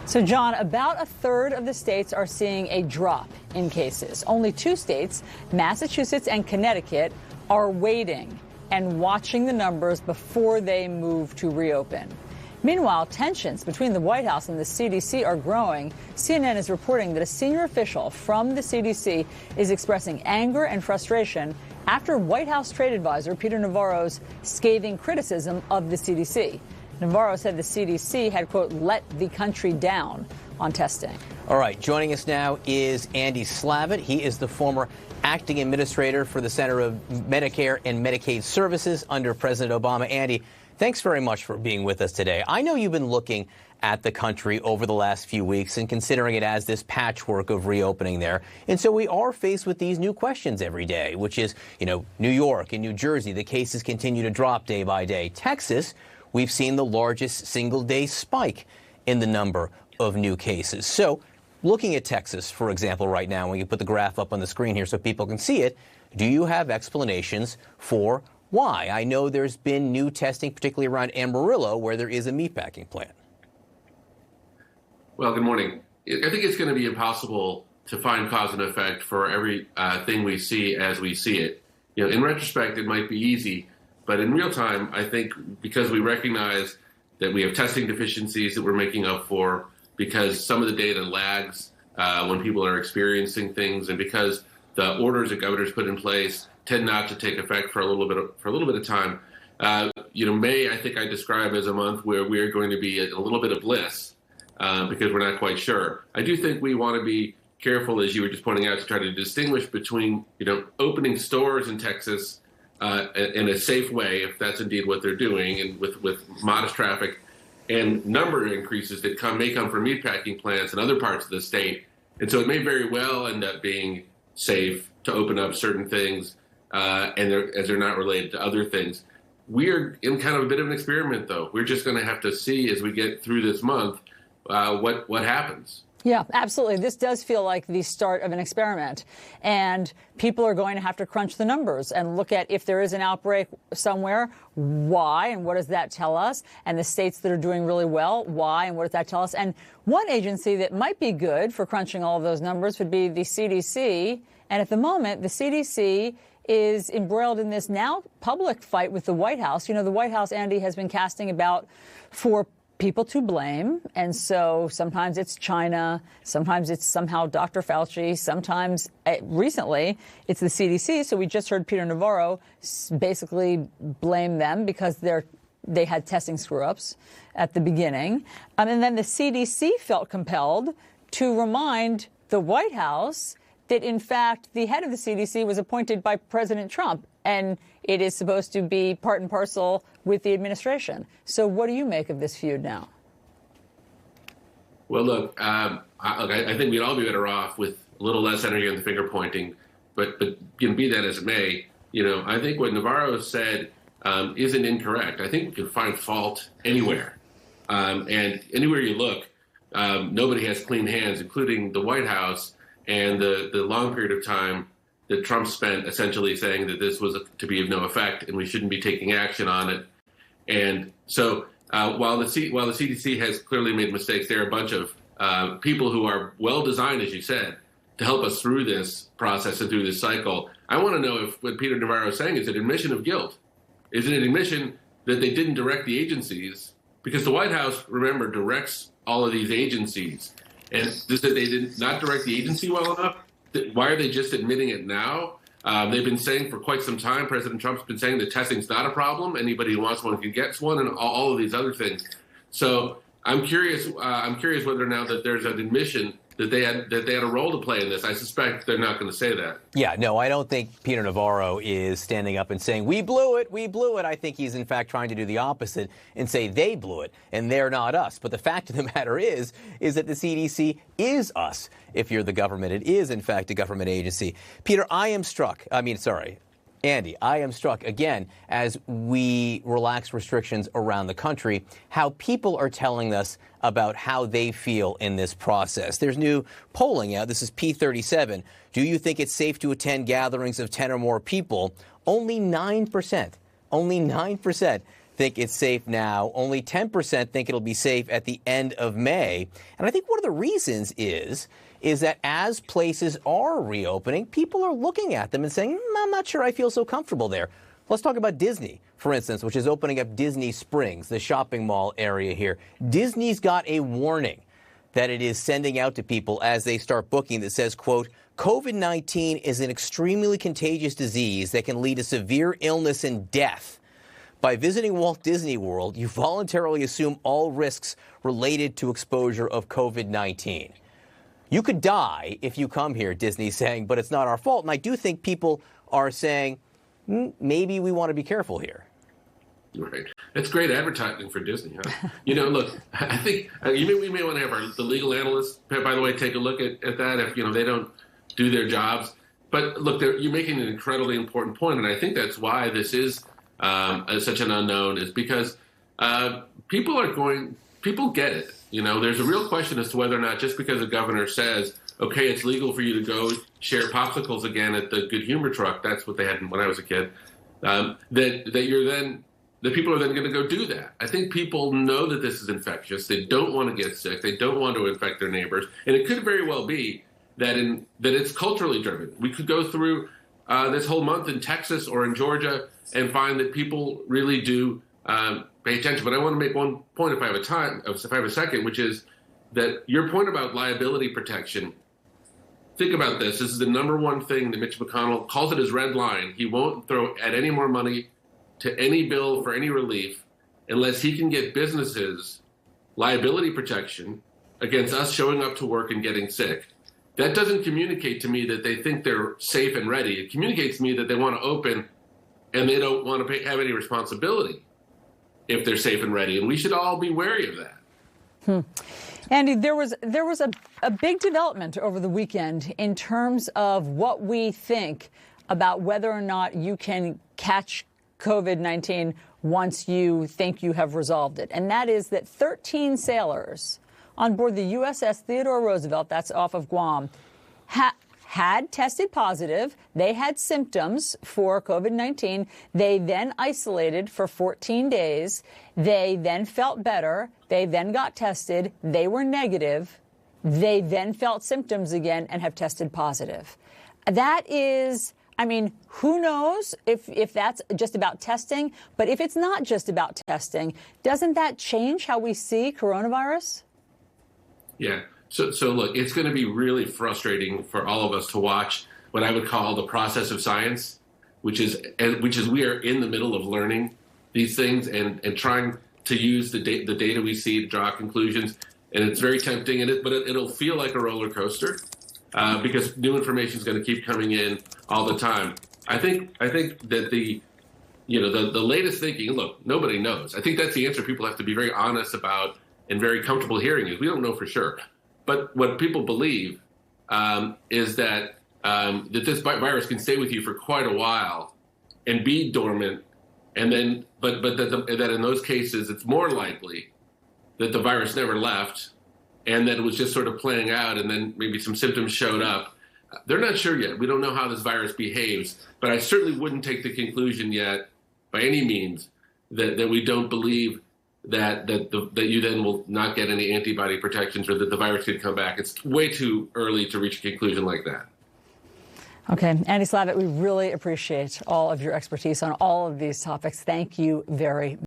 So, John, about a third of the states are seeing a drop in cases. Only two states, Massachusetts and Connecticut, are waiting and watching the numbers before they move to reopen. Meanwhile, tensions between the White House and the CDC are growing. CNN is reporting that a senior official from the CDC is expressing anger and frustration after White House trade advisor Peter Navarro's scathing criticism of the CDC. Navarro said the CDC had, quote, let the country down on testing. All right, joining us now is Andy Slavitt. He is the former acting administrator for the Center of Medicare and Medicaid Services under President Obama. Andy, thanks very much for being with us today. I know you've been looking at the country over the last few weeks and considering it as this patchwork of reopening there. And so we are faced with these new questions every day, which is, New York and New Jersey, the cases continue to drop day by day. Texas, we've seen the largest single-day spike in the number of new cases. So looking at Texas, for example, right now, when you put the graph up on the screen here so people can see it, do you have explanations for why? I know there's been new testing, particularly around Amarillo, where there is a meatpacking plant. Well, good morning. I think it's going to be impossible to find cause and effect for every thing we see as we see it. In retrospect, it might be easy. But in real time, I think because we recognize that we have testing deficiencies that we're making up for, because some of the data lags when people are experiencing things, and because the orders that governors put in place tend not to take effect for a little bit of time. May, I think I describe as a month where we're going to be a little bit of bliss because we're not quite sure. I do think we want to be careful, as you were just pointing out, to try to distinguish between opening stores in Texas in a safe way, if that's indeed what they're doing, and with modest traffic, and number increases that may come from meatpacking plants in other parts of the state. And so it may very well end up being safe to open up certain things, as they're not related to other things. We're in kind of a bit of an experiment, though. We're just going to have to see as we get through this month what happens. Yeah, absolutely. This does feel like the start of an experiment, and people are going to have to crunch the numbers and look at if there is an outbreak somewhere, why and what does that tell us, and the states that are doing really well, why and what does that tell us. And one agency that might be good for crunching all of those numbers would be the CDC. And at the moment, the CDC is embroiled in this now public fight with the White House. The White House, Andy, has been casting about for people to blame. And so sometimes it's China, sometimes it's somehow Dr. Fauci, sometimes recently it's the CDC. So we just heard Peter Navarro basically blame them because they had testing screw-ups at the beginning. And then the CDC felt compelled to remind the White House that, in fact, the head of the CDC was appointed by President Trump, and it is supposed to be part and parcel with the administration. So what do you make of this feud now? Well, look, I think we'd all be better off with a little less energy on the finger pointing, but be that as it may, I think what Navarro said isn't incorrect. I think we can find fault anywhere. And anywhere you look, nobody has clean hands, including the White House, and the long period of time that Trump spent essentially saying that this was to be of no effect and we shouldn't be taking action on it. And so while the CDC has clearly made mistakes, there are a bunch of people who are well-designed, as you said, to help us through this process and through this cycle. I want to know if what Peter Navarro is saying is an admission of guilt. Is it an admission that they didn't direct the agencies? Because the White House, remember, directs all of these agencies. And this that they did not direct the agency well enough? Why are they just admitting it now? They've been saying for quite some time, President Trump's been saying that testing's not a problem. Anybody who wants one can get one, and all of these other things. So I'm curious whether or not that there's an admission that they had a role to play in this. I suspect they're not going to say that. Yeah, no, I don't think Peter Navarro is standing up and saying, we blew it. I think he's, in fact, trying to do the opposite and say they blew it and they're not us. But the fact of the matter is that the CDC is us. If you're the government, it is, in fact, a government agency. Peter, Andy, I am struck again as we relax restrictions around the country, how people are telling us about how they feel in this process. There's new polling out. This is P37. Do you think it's safe to attend gatherings of 10 or more people? Only 9% think it's safe now. Only 10% think it'll be safe at the end of May. And I think one of the reasons is that as places are reopening, people are looking at them and saying, I'm not sure I feel so comfortable there. Let's talk about Disney, for instance, which is opening up Disney Springs, the shopping mall area here. Disney's got a warning that it is sending out to people as they start booking that says, quote, COVID-19 is an extremely contagious disease that can lead to severe illness and death. By visiting Walt Disney World, you voluntarily assume all risks related to exposure of COVID-19. You could die if you come here, Disney's saying, but it's not our fault. And I do think people are saying, maybe we want to be careful here. Right. That's great advertising for Disney, huh? Look, I think we may want to have the legal analysts, by the way, take a look at that if, they don't do their jobs. But look, you're making an incredibly important point, and I think that's why this is such an unknown, is because people get it. There's a real question as to whether or not just because a governor says, okay, it's legal for you to go share popsicles again at the Good Humor truck, that's what they had when I was a kid, that people are then going to go do that. I think people know that this is infectious. They don't want to get sick. They don't want to infect their neighbors. And it could very well be that it's culturally driven. We could go through this whole month in Texas or in Georgia and find that people really do pay attention. But I want to make one point if I have a second, which is that your point about liability protection, think about this. This is the number one thing that Mitch McConnell calls it his red line. He won't throw at any more money to any bill for any relief unless he can get businesses liability protection against us showing up to work and getting sick. That doesn't communicate to me that they think they're safe and ready. It communicates to me that they want to open and they don't want to have any responsibility if they're safe and ready. And we should all be wary of that. Andy, there was a big development over the weekend in terms of what we think about whether or not you can catch COVID-19 once you think you have resolved it. And that is that 13 sailors on board the USS Theodore Roosevelt, that's off of Guam, had tested positive. They had symptoms for COVID-19. They then isolated for 14 days. They then felt better. They then got tested. They were negative. They then felt symptoms again and have tested positive. That is, who knows if that's just about testing? But if it's not just about testing, doesn't that change how we see coronavirus? Yeah. So look, it's going to be really frustrating for all of us to watch what I would call the process of science, which is we are in the middle of learning these things and trying to use the data we see to draw conclusions. And it's very tempting, but it'll feel like a roller coaster because new information is going to keep coming in all the time. I think that the latest thinking, look, nobody knows. I think that's the answer people have to be very honest about and very comfortable hearing is we don't know for sure. But what people believe is that this virus can stay with you for quite a while and be dormant, and then but that in those cases it's more likely that the virus never left and that it was just sort of playing out, and then maybe some symptoms showed up. They're not sure yet. We don't know how this virus behaves, but I certainly wouldn't take the conclusion yet, by any means, that we don't believe that you then will not get any antibody protections or that the virus could come back. It's way too early to reach a conclusion like that. Okay. Andy Slavitt, we really appreciate all of your expertise on all of these topics. Thank you very much.